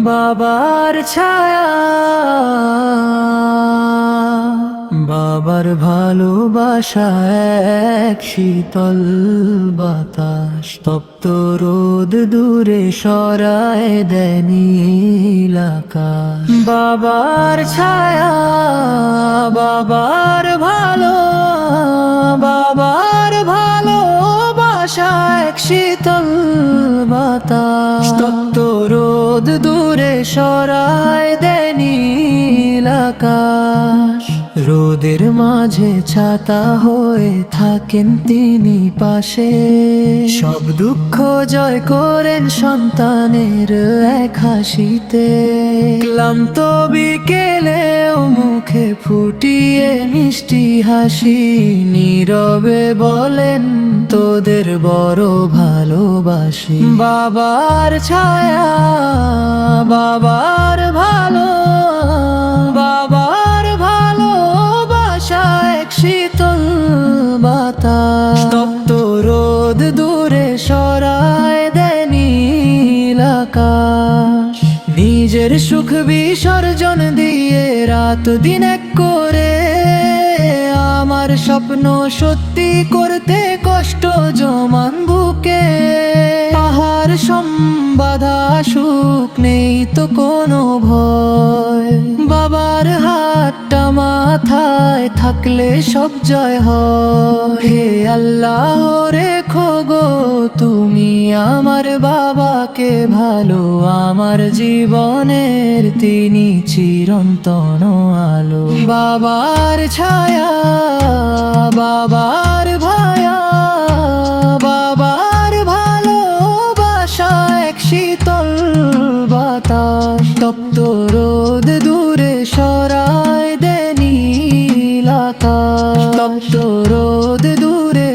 বাবার ছায়া, বাবার ভালোবাসা এক শীতল বাতাস, তপ্ত রোদ দূরে সরায় দেয় নীল আকাশ। বাবার ছায়া, বাবার ভালোবাসা এক শীতল বাতাস, তপ্ত রোদ দূরে সরায় দেয় নীল আকাশ। রোদের মাঝে ছাতা হয়ে থাকেন তিনি পাশে, সব দুঃখ জয় করেন সন্তানের এক হাসিতে। ক্লান্ত বিকেলেও মুখে ফুটিয়ে মিষ্টি হাসি, নীরবে বলেন তোদের বড় ভালোবাসি। বাবার ছায়া, বাবার ভালোবাসা এক শীতল বাতাস, তপ্ত রোদ দূরে সরায় দেয় নীল আকাশ। নিজের সুখ বিসর্জন দিয়ে রাত দিন এক করে, আমার স্বপ্ন সত্যি করতে কষ্ট জমান বুকে। পাহাড় বাঁধা সুখ নেই তো কোনো ভয়, বাবার হাতটা মাথায় থাকলে সব জয় হয়। হে আল্লাহ রেখো গো তুমি আমার বাবাকে ভালো, আমার জীবনের তিনি চিরন্তন আলো। বাবার ছায়া, বাবার ভালোবাসা এক শীতল বাতাস, তপ্ত রোদ দূরে সরায় দেয় নীল আকাশ, তপ্ত রোদ দূরে